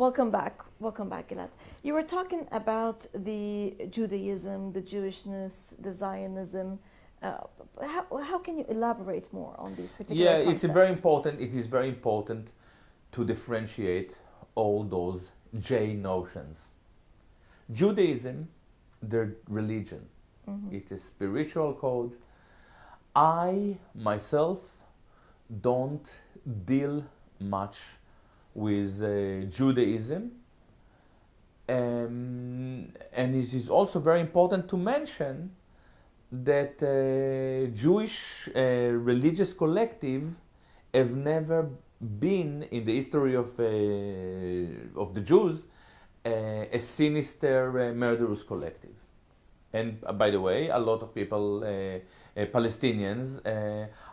Welcome back, Gilad. You were talking about the Judaism, the Jewishness, the Zionism. How can you elaborate more on these particular Yeah, concepts? it's very important. It is very important to differentiate all those J notions. Judaism, the religion, it's a spiritual code. I myself don't deal much with Judaism. And it is also very important to mention that Jewish religious collective have never been in the history of the Jews a sinister, murderous collective. And by the way, a lot of people, Palestinians,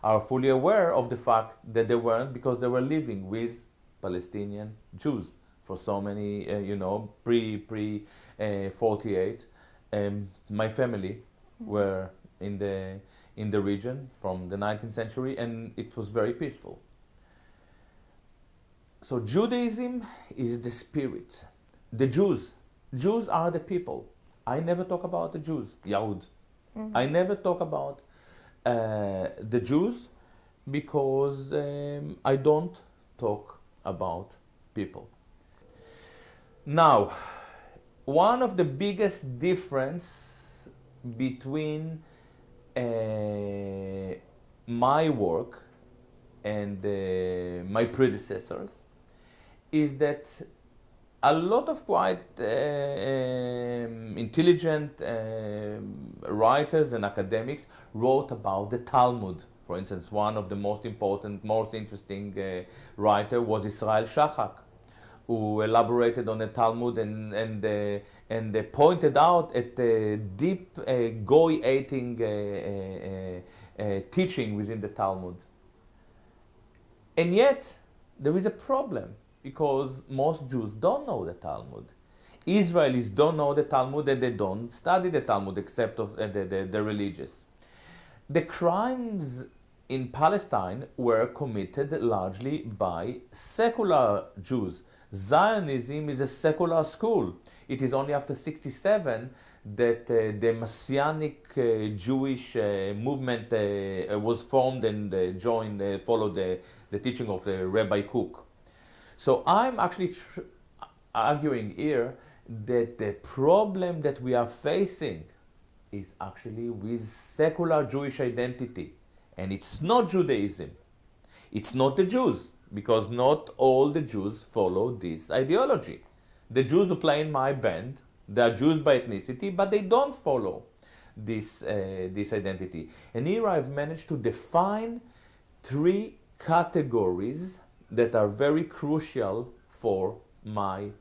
are fully aware of the fact that they weren't, because they were living with Palestinian Jews for so many, pre 48. My family were in the region from the 19th century, and it was very peaceful. So Judaism is the spirit. The Jews are the people. I never talk about the Jews, Yahud. I never talk about the Jews because I don't talk about people. Now, one of the biggest difference between my work and my predecessors is that a lot of quite intelligent writers and academics wrote about the Talmud. For instance, one of the most important, most interesting writer was Israel Shachak, who elaborated on the Talmud and pointed out at the deep goy-hating teaching within the Talmud. And yet, there is a problem, because most Jews don't know the Talmud. Israelis don't know the Talmud, and they don't study the Talmud except of the religious. The crimes in Palestine were committed largely by secular Jews. Zionism is a secular school. It is only after 1967 that the Messianic Jewish movement was formed and followed the teaching of Rabbi Kook. So I'm actually arguing here that the problem that we are facing is actually with secular Jewish identity. And it's not Judaism. It's not the Jews, because not all the Jews follow this ideology. The Jews who play in my band, they are Jews by ethnicity, but they don't follow this identity. And here I've managed to define three categories that are very crucial for my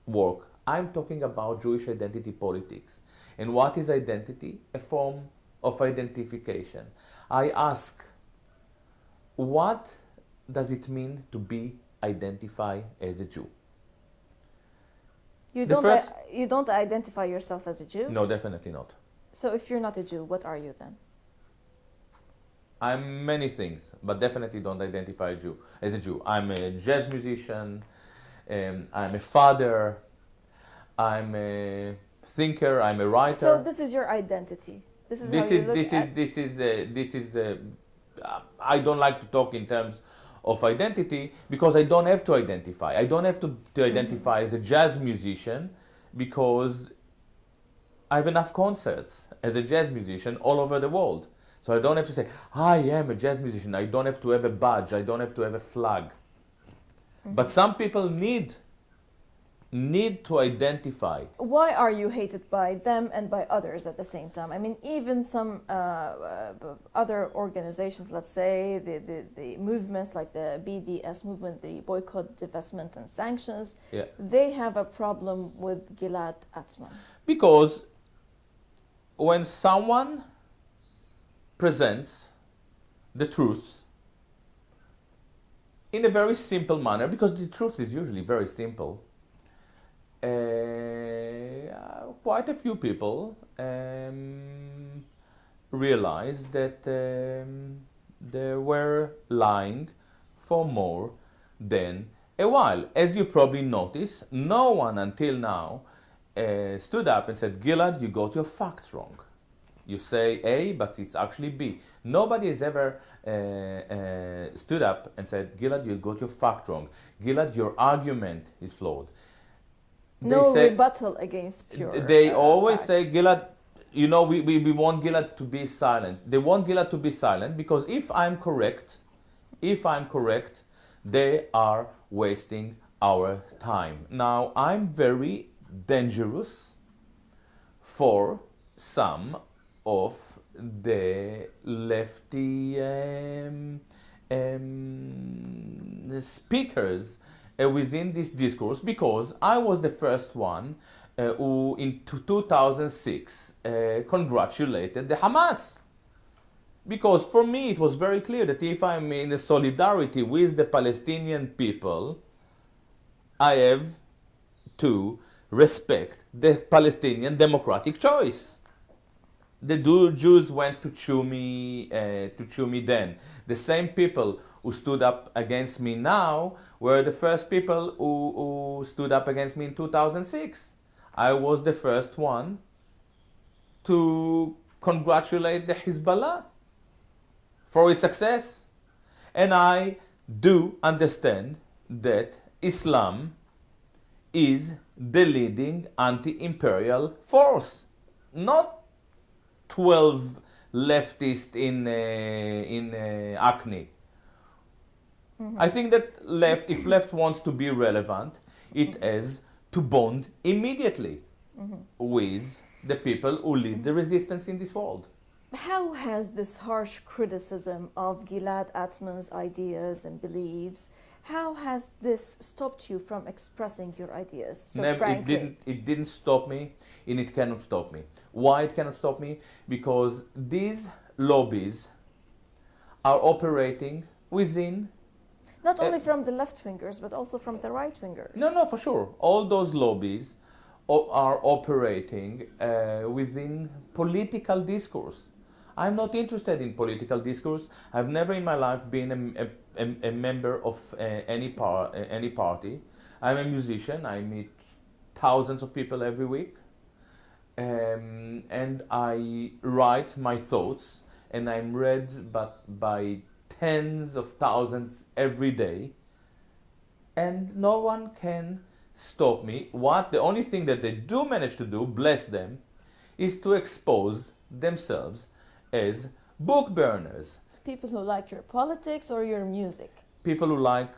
work. I'm talking about Jewish identity politics. And what is identity? A form of identification. I ask, what does it mean to be identified as a Jew? You don't identify yourself as a Jew? No, definitely not. So if you're not a Jew, what are you then? I'm many things, but definitely don't identify as a Jew. I'm a jazz musician, I'm a father, I'm a thinker, I'm a writer. So this is your identity. I don't like to talk in terms of identity, because I don't have to identify. I don't have to identify as a jazz musician, because I have enough concerts as a jazz musician all over the world. So I don't have to say, I am a jazz musician. I don't have to have a badge. I don't have to have a flag. But some people need to identify. Why are you hated by them and by others at the same time? I mean, even some other organizations, let's say, the movements like the BDS movement, the boycott, divestment and sanctions, they have a problem with Gilad Atzmon. Because when someone presents the truth in a very simple manner, because the truth is usually very simple, quite a few people realized that they were lying for more than a while. As you probably notice, no one until now stood up and said, Gilad, you got your facts wrong. You say A, but it's actually B. Nobody has ever stood up and said, Gilad, you got your fact wrong. Gilad, your argument is flawed. No rebuttal against your They always facts. say, Gilad, you know, we want Gilad to be silent. They want Gilad to be silent because if I'm correct, they are wasting our time. Now, I'm very dangerous for some of the lefty speakers within this discourse because I was the first one who in 2006 congratulated the Hamas. Because for me it was very clear that if I'm in a solidarity with the Palestinian people, I have to respect the Palestinian democratic choice. The Jews went to chew me then. The same people who stood up against me now were the first people who stood up against me in 2006. I was the first one to congratulate the Hezbollah for its success. And I do understand that Islam is the leading anti-imperial force, not 12 leftists in Acne. Mm-hmm. I think that if left wants to be relevant, it has to bond immediately with the people who lead the resistance in this world. How has this harsh criticism of Gilad Atzmon's ideas and beliefs, how has this stopped you from expressing your ideas so Never, frankly? It didn't stop me, and it cannot stop me. Why it cannot stop me? Because these lobbies are operating within... Not only from the left-wingers, but also from the right-wingers. No, for sure. All those lobbies are operating within political discourse. I'm not interested in political discourse. I've never in my life been a member of any party. I'm a musician. I meet thousands of people every week. And I write my thoughts, and I'm read by tens of thousands every day. And no one can stop me. The only thing that they do manage to do, bless them, is to expose themselves as book burners. People who like your politics or your music? People who like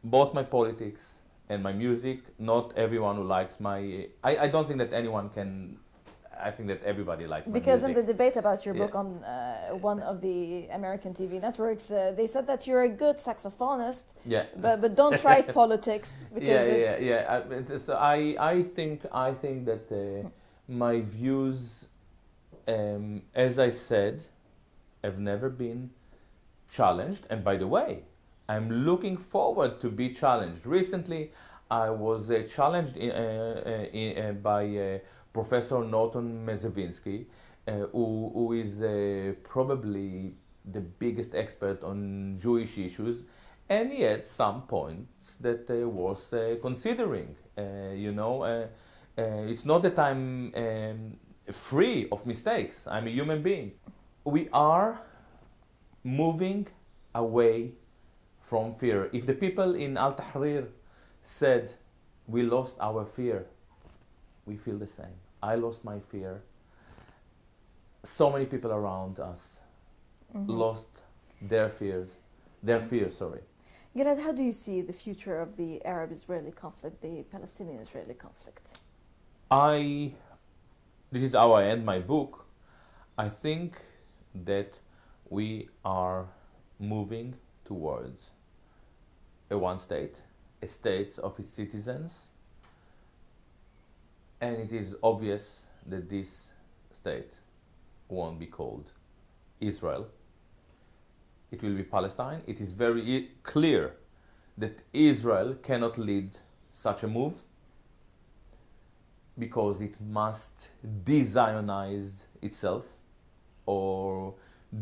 both my politics and my music. Not everyone who likes my... I don't think that anyone can... I think that everybody likes my because music. In the debate about your book on one of the American TV networks, they said that you're a good saxophonist, but don't write politics because So I think that my views, as I said, have never been challenged. And by the way, I'm looking forward to be challenged. Recently, I was challenged by Professor Norton Mezevinsky, who is probably the biggest expert on Jewish issues, and he had some points that was considering. It's not that I'm free of mistakes. I'm a human being. We are moving away from fear. If the people in Al Tahrir said, we lost our fear, we feel the same. I lost my fear. So many people around us lost their fears. Gilad, how do you see the future of the Arab-Israeli conflict, the Palestinian-Israeli conflict? This is how I end my book. I think that we are moving towards a one state, a state of its citizens, and it is obvious that this state won't be called Israel. It will be Palestine. It is very clear that Israel cannot lead such a move because it must de-Zionize itself or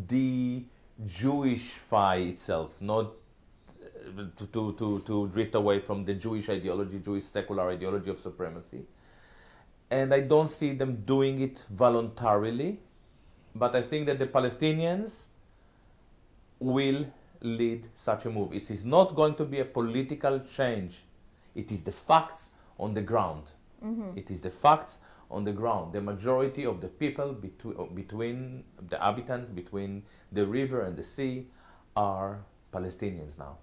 de-Jewishify itself, not to drift away from the Jewish ideology, Jewish secular ideology of supremacy. And I don't see them doing it voluntarily, but I think that the Palestinians will lead such a move. It is not going to be a political change. It is the facts on the ground. It is the facts on the ground. The majority of the people between the inhabitants, between the river and the sea, are Palestinians now.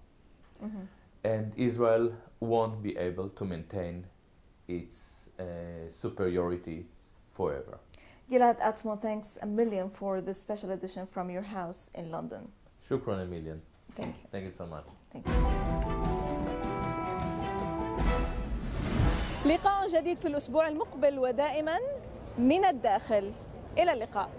And Israel won't be able to maintain its superiority forever. Gilad Atzmon, thanks a million for this special edition from your house in London. Shukran a million. Thank you. Thank you so much. Thank you. لقاء جديد في الأسبوع المقبل ودائما من الداخل. إلى اللقاء.